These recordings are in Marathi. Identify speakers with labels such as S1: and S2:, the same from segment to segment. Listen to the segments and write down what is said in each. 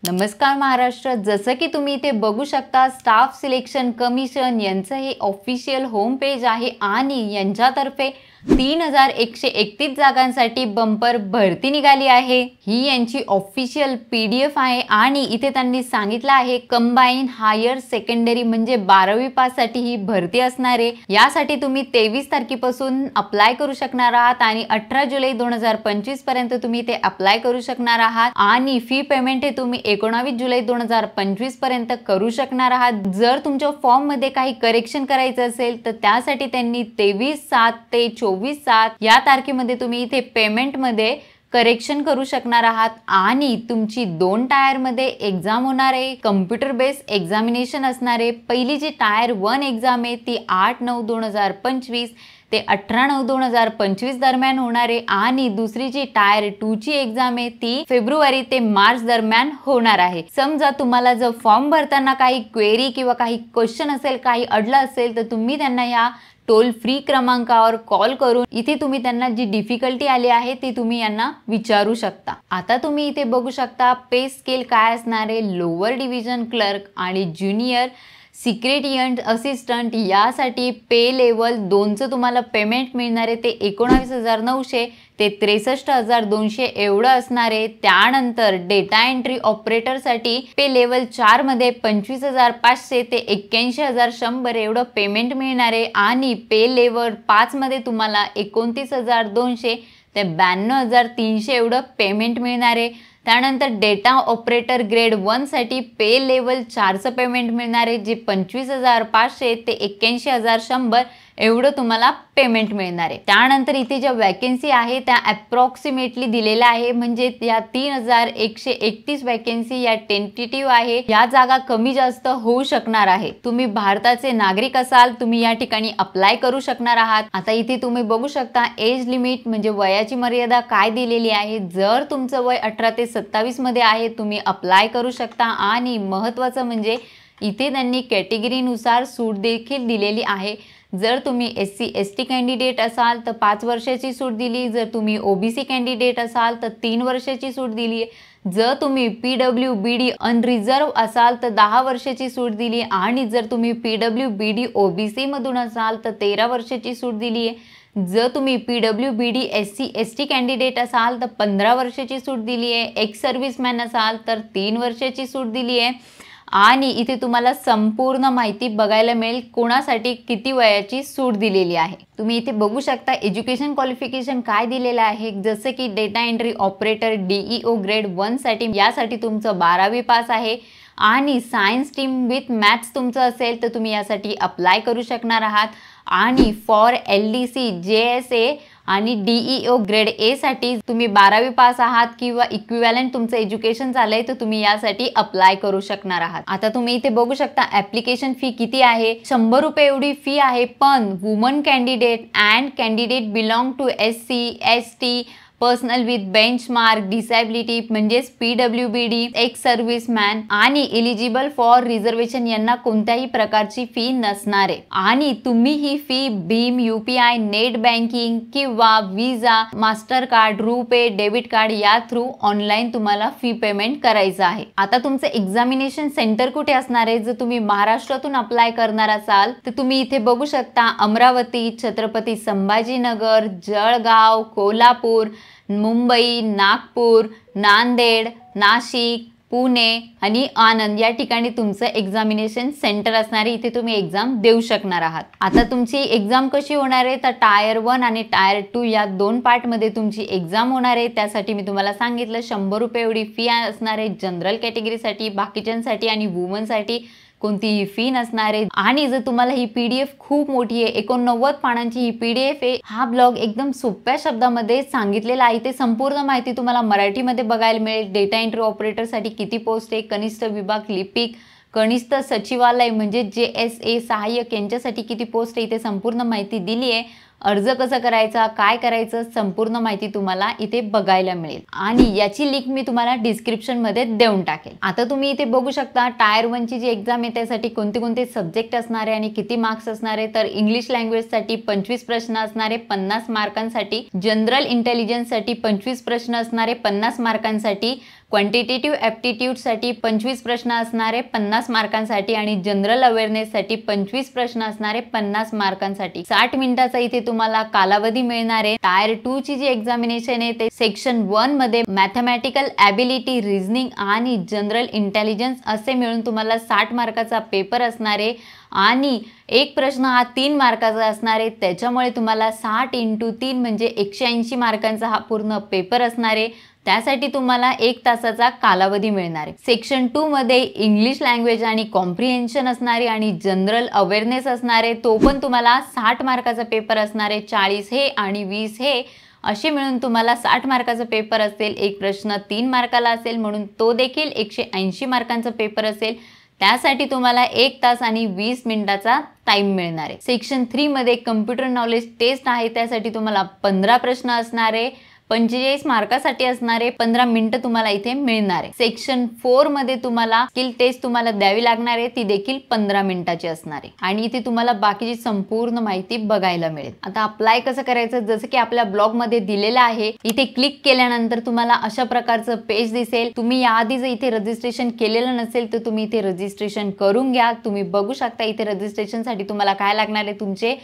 S1: नमस्कार महाराष्ट्र। जसं की तुम्ही इथे बघू शकता स्टाफ सिलेक्शन कमिशन यांचं हे ऑफिशियल होम पेज आहे आणि यांच्यातर्फे 3131 जागांसाठी बंपर भरती निघाली आहे। ही यांची ऑफिशियल PDF आहे आणि इथे त्यांनी सांगितलं आहे कंबाईन हायर सेकंडरी म्हणजे 12वी पास साठी ही भरती असणार आहे। यासाठी तुम्ही 23 तारखेपासून अप्लाय करू शकणार आहात आणि 18 जुलै 2025 पर्यंत तुम्ही ते अप्लाय करू शकणार आहात आणि फी पेमेंट हे तुम्ही 19 जुलै 2025 पर्यंत करू शकणार आहात। जर तुमच्या फॉर्म मध्ये काही करेक्शन करायचं असेल तर त्यासाठी त्यांनी 23/7 ते 24/7 या तारखेमध्ये तुम्ही इथे पेमेंट मध्ये करेक्शन करू शकणार आहात आणि तुमची 2 टायर मध्ये एग्जाम होणार आहे। कम्प्युटर बेस एग्जामिनेशन असणार आहे। पहिली जी टायर 1 एग्जाम आहे ती 8/9/2025 ते 18/9/2025 दरम्यान होणार आहे आणि दुसरी जी टायर 2 ची एग्जाम आहे ती फेब्रुवारी ते मार्च दरम्यान होणार आहे। समजा तुम्हाला जर फॉर्म भरताना काही क्वेरी किंवा काही क्वेश्चन असेल, काही अडलं असेल तर तुम्ही त्यांना या टोल फ्री क्रमांकावर कॉल करून इथे तुम्ही त्यांना जी डिफिकल्टी आली आहे ती तुम्ही यांना विचारू शकता। आता तुम्ही इथे बघू शकता पे स्केल काय असणार आहे। लोअर डिव्हिजन क्लर्क आणि ज्युनियर सिक्रेटरिएट असिस्टंट यासाठी पे लेवल 2 चं तुम्हाला पेमेंट मिळणार आहे ते 19,900 ते 63,200 एवढं असणार आहे। त्यानंतर डेटा एंट्री ऑपरेटर साठी पे लेवल 4 मध्ये 25,500 ते 81,100 एवढं पेमेंट मिळणार आहे आणि पे लेवल 5 मध्ये तुम्हाला 29,200 ते 92,300 एवढं पेमेंट मिळणार आहे। त्यानंतर डेटा ऑपरेटर ग्रेड 1 साठी पे लेवल 4 चं पेमेंट मिळणार आहे जे 25,500 ते 81,100 एवढं तुम्हाला पेमेंट मिळणार आहे। त्यानंतर इथे ज्या वॅकन्सी आहे त्या अप्रॉक्सिमेटली दिलेल्या आहे म्हणजे या 3131 वॅकन्सी या टेंटेटिव्ह आहे। या जागा कमी जास्त होऊ शकणार आहे। तुम्ही भारताचे नागरिक असाल तुम्ही या ठिकाणी अप्लाय करू शकणार आहात। आता इथे तुम्ही बघू शकता एज लिमिट म्हणजे वयाची मर्यादा काय दिलेली आहे। जर तुमचं वय 18 ते 27 मध्ये आहे तुम्ही अप्लाय करू शकता आणि महत्त्वाचं म्हणजे इथे त्यांनी कॅटेगरीनुसार सूट देखील दिलेली आहे। जर तुम्ही SC ST कॅन्डिडेट असाल तर 5 वर्षाची सूट दिली, जर तुम्ही OBC कॅन्डिडेट असाल तर 3 वर्षाची सूट दिली आहे, जर तुम्ही PWBD अनरिझर्व असाल तर 10 वर्षाची सूट दिली आणि जर तुम्ही PWBD OBC मधून असाल तर 13 वर्षाची सूट दिली आहे। जर तुम्ही PWBD SC ST कॅन्डिडेट असाल तर 15 वर्षाची सूट दिली आहे। एक्स सर्व्हिसमॅन असाल तर 3 वर्षाची सूट दिली आहे आणि इथे तुम्हाला संपूर्ण माहिती बघायला मिळेल कोणासाठी किती वयाची सूट दिलेली आहे। तुम्ही इथे बघू शकता एज्युकेशन क्वालिफिकेशन काय दिलेलं आहे। जसे की data entry operator DEO grade 1 साठी यासाठी तुमचं 12वी पास आहे आणि सायन्स स्ट्रीम विथ मॅथ्स तुमचं असेल तर तुम्ही यासाठी अप्लाय करू शकणार आहात आणि फॉर LDC JSA आणि DEO ग्रेड A साठी तुम्ही 12वी पास आहात किंवा इक्विव्हॅलंट तुमचं एज्युकेशन झालंय तर तुम्ही यासाठी अप्लाय करू शकणार आहात। आता तुम्ही इथे बघू शकता ऍप्लिकेशन फी किती आहे। 100 रुपये एवढी फी आहे पण woman candidate and candidate belong to SC ST personal with benchmark disability म्हणजेच PWBD एक्स सर्व्हिसमॅन आणि एलिजिबल फॉर रिझर्वेशन यांना कोणत्याही प्रकारची फी नसणार आहे आणि तुम्ही ही fee Bhim UPI net banking किंवा Visa master card RuPay debit card या थ्रू ऑनलाईन तुम्हाला फी पेमेंट करायचं आहे। आता तुमचं एक्झामिनेशन सेंटर कुठे असणार आहे। जर तुम्ही महाराष्ट्रातून अप्लाय करणार असाल तर तुम्ही इथे बघू शकता अमरावती, छत्रपती संभाजीनगर, जळगाव, कोल्हापूर, मुंबई, नागपूर, नांदेड, नाशिक, पुणे आणि आनंद या ठिकाणी तुमचं एक्झामिनेशन सेंटर असणार आहे। इथे तुम्ही एक्झाम देऊ शकणार आहात। आता तुमची एक्झाम कशी होणार आहे तर टायर 1 आणि टायर 2 या 2 पार्ट मध्ये तुमची एक्झाम होणार आहे। त्यासाठी मी तुम्हाला सांगितलं 100 रुपये एवढी फी असणार आहे जनरल कॅटेगरीसाठी, बाकीच्यांसाठी आणि वुमन साठी कोणतीही फी नसणार आहे। आणि जर तुम्हाला ही PDF खूप मोठी आहे 89 पानांची ही PDF आहे। हा ब्लॉग एकदम सोप्या शब्दामध्ये सांगितलेला आहे। ते संपूर्ण माहिती तुम्हाला मराठीमध्ये बघायला मिळेल। डेटा एंट्री ऑपरेटर साठी किती पोस्ट आहे, कनिष्ठ विभाग लिपिक, कनिष्ठ सचिवालय म्हणजे JSA सहाय्यक यांच्यासाठी किती पोस्ट आहे इथे संपूर्ण माहिती दिली आहे। अर्ज कसा करायचा, काय करायचं संपूर्ण माहिती तुम्हाला इथे बघायला मिळेल आणि याची लिंक मी तुम्हाला डिस्क्रिप्शन मध्ये देऊन टाकेल। आता तुम्ही इथे बघू शकता टायर 1 ची जी एग्जाम आहे त्यासाठी कोणते कोणते सब्जेक्ट असणार आहे आणि किती मार्क्स असणार आहे। तर इंग्लिश लँग्वेज साठी 25 प्रश्न असणार आहे 50 मार्कांसाठी, जनरल इंटेलिजन्स साठी 25 प्रश्न असणार आहे 50 मार्कांसाठी, क्वांटिटेटिव्ह ॲप्टिट्यूडसाठी 25 प्रश्न असणारे 50 मार्कांसाठी आणि जनरल अवेअरनेससाठी 25 प्रश्न असणारे 50 मार्कांसाठी 60 मिनिटाचा इथे तुम्हाला कालावधी मिळणार आहे। टायर 2 ची जी एक्झामिनेशन आहे ते सेक्शन 1 मध्ये मॅथमॅटिकल ॲबिलिटी, रिझनिंग आणि जनरल इंटेलिजन्स असे मिळून तुम्हाला 60 मार्काचा पेपर असणार आहे आणि एक प्रश्न हा 3 मार्काचा असणार आहे। त्याच्यामुळे तुम्हाला 60 × 3 म्हणजे 180 मार्कांचा हा पूर्ण पेपर असणार आहे। त्यासाठी तुम्हाला 1 तासाचा कालावधी मिळणार आहे। सेक्शन 2 मध्ये इंग्लिश लँग्वेज आणि कॉम्प्रिहेन्शन असणार आहे आणि जनरल अवेअरनेस असणार आहे। तो पण तुम्हाला 60 मार्काचा पेपर असणार आहे। 40 हे आणि 20 हे असे मिळून तुम्हाला 60 मार्काचा पेपर असेल। एक प्रश्न 3 मार्काला असेल म्हणून तो देखील 180 मार्कांचा पेपर असेल। त्यासाठी तुम्हाला 1 तास आणि 20 मिनिटाचा टाइम मिळणार आहे। सेक्शन 3 मध्ये कम्प्युटर नॉलेज टेस्ट आहे। त्यासाठी तुम्हाला 15 प्रश्न असणार आहे। 45 मार्कासाठी असणारे 15 मिनिटं तुम्हाला इथे मिळणार आहे। सेक्शन 4 मध्ये तुम्हाला स्किल टेस्ट तुम्हाला द्यावी लागणार आहे, ती देखील 15 मिनिटाची असणार आहे आणि इथे तुम्हाला बाकीची संपूर्ण माहिती बघायला मिळेल। आता अप्लाय कसं करायचं, जसं की आपल्या ब्लॉग मध्ये दिलेलं आहे, इथे क्लिक केल्यानंतर तुम्हाला अशा प्रकारचं पेज दिसेल। तुम्ही याआधी जर इथे रजिस्ट्रेशन केलेलं नसेल तर तुम्ही इथे रजिस्ट्रेशन करून घ्या। तुम्ही बघू शकता इथे रजिस्ट्रेशनसाठी तुम्हाला काय लागणार आहे, तुमचे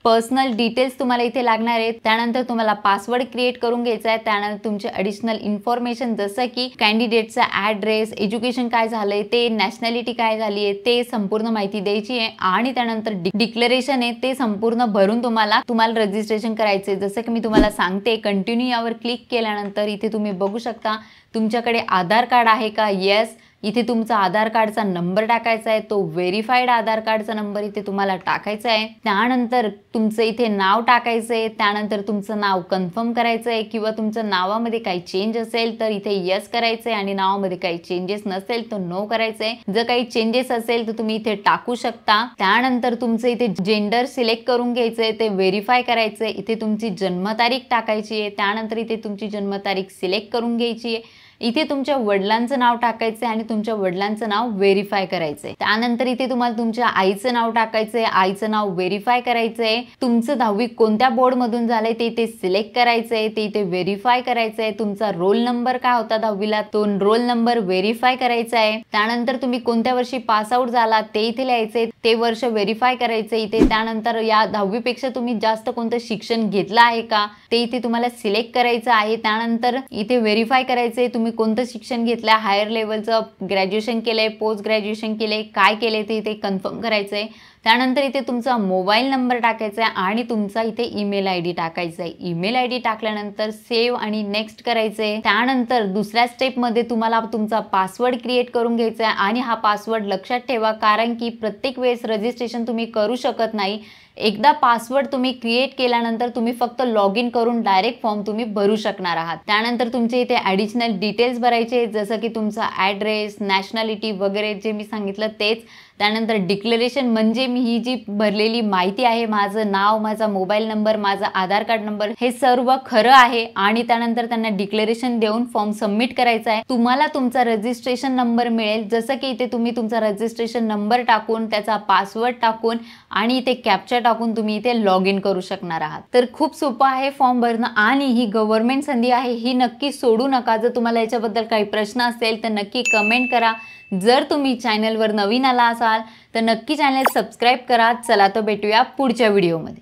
S1: पर्सनल डिटेल्स तुम्हाला इथे लागणार आहेत। त्यानंतर तुम्हाला पासवर्ड क्रिएट करून घ्यायचा आहे। त्यानंतर तुमचे ॲडिशनल इन्फॉर्मेशन जसं की कॅन्डिडेटचा ॲड्रेस, एज्युकेशन काय झालंय ते, नॅशनॅलिटी काय झाली आहे ते संपूर्ण माहिती द्यायची आहे आणि त्यानंतर डिक्लेरेशन आहे ते संपूर्ण भरून तुम्हाला रजिस्ट्रेशन करायचे। जसं की मी तुम्हाला सांगते, कंटिन्यू यावर क्लिक केल्यानंतर इथे तुम्ही बघू शकता तुमच्याकडे आधार कार्ड आहे का, येस। इथे तुमचा आधार कार्डचा नंबर टाकायचा आहे, तो व्हेरीफाईड आधार कार्डचा नंबर इथे तुम्हाला टाकायचा आहे। त्यानंतर तुमचं इथे नाव टाकायचं आहे। त्यानंतर तुमचं नाव कन्फर्म करायचं आहे किंवा तुमच्या नावामध्ये काही चेंज असेल तर इथे येस करायचं आहे आणि नावामध्ये काही चेंजेस नसेल तर नो करायचं आहे। जर काही चेंजेस असेल तर तुम्ही इथे टाकू शकता। त्यानंतर तुमचं इथे जेंडर सिलेक्ट करून घ्यायचं आहे, ते व्हेरीफाय करायचं आहे। इथे तुमची जन्मतारीख टाकायची आहे। त्यानंतर इथे तुमची जन्मतारीख सिलेक्ट करून घ्यायची आहे। इथे तुमच्या वडिलांचं नाव टाकायचं आहे आणि तुमच्या वडिलांचं नाव व्हेरीफाय करायचं आहे। त्यानंतर इथे तुम्हाला तुमच्या आईचं नाव टाकायचं आहे, आईचं नाव व्हेरीफाय करायचं आहे। तुमचं 10वी कोणत्या बोर्ड मधून झालंय ते इथे सिलेक्ट करायचं आहे, ते इथे व्हेरीफाय करायचं आहे। तुमचा रोल नंबर काय होता 10वीला तो रोल नंबर व्हेरीफाय करायचा आहे। त्यानंतर तुम्ही कोणत्या वर्षी पास आउट झाला ते इथे लिहायचंय, ते वर्ष व्हेरीफाय करायचं इथे। त्यानंतर या 10वी पेक्षा तुम्ही जास्त कोणतं शिक्षण घेतलं आहे का ते इथे तुम्हाला सिलेक्ट करायचं आहे। त्यानंतर इथे व्हेरीफाय करायचंय तुम्ही कोणतं शिक्षण घेतलंय, हायर लेवलचं, ग्रॅज्युएशन केलंय, पोस्ट ग्रॅज्युएशन केलंय, काय केलंय ते इथे कन्फर्म करायचंय। त्यानंतर इथे तुमचा मोबाईल नंबर टाकायचा आहे आणि तुमचा इथे ईमेल आयडी टाकायचा आहे। ईमेल आयडी टाकल्यानंतर सेव्ह आणि नेक्स्ट करायचंय। त्यानंतर दुसऱ्या स्टेप मध्ये तुम्हाला तुमचा पासवर्ड क्रिएट करून घ्यायचा आहे आणि हा पासवर्ड लक्षात ठेवा, कारण की प्रत्येक वेळेस रजिस्ट्रेशन तुम्ही करू शकत नाही। एकदा पासवर्ड तुम्ही क्रिएट केल्यानंतर तुम्ही फक्त लॉग इन करून डायरेक्ट फॉर्म तुम्ही भरू शकणार आहात। त्यानंतर तुमचे इथे ॲडिशनल डिटेल्स भरायचे, जसं की तुमचा ॲड्रेस, नॅशनॅलिटी वगैरे जे मी सांगितलं तेच। त्यानंतर डिक्लेरेशन म्हणजे मी ही जी भरलेली माहिती आहे, माझं नाव, माझा मोबाईल नंबर, माझा आधार कार्ड नंबर, हे सर्व खरं आहे आणि त्यानंतर त्यांना डिक्लेरेशन देऊन फॉर्म सबमिट करायचा आहे। तुम्हाला तुमचा रजिस्ट्रेशन नंबर मिळेल, जसं की इथे तुम्ही तुमचा रजिस्ट्रेशन नंबर टाकून त्याचा पासवर्ड टाकून आणि इथे कॅप्चा टाकून तुम्ही इथे लॉग इन करू शकणार आहात। तर खूप सोपं आहे फॉर्म भरणं आणि ही गव्हर्नमेंट संधी आहे, ही नक्की सोडू नका। जर तुम्हाला याच्याबद्दल काही प्रश्न असेल तर नक्की कमेंट करा। जर तुम्ही चॅनलवर नवीन आला असाल तर नक्की चॅनल सबस्क्राईब करा। चला तर भेटूया पुढच्या व्हिडिओमध्ये।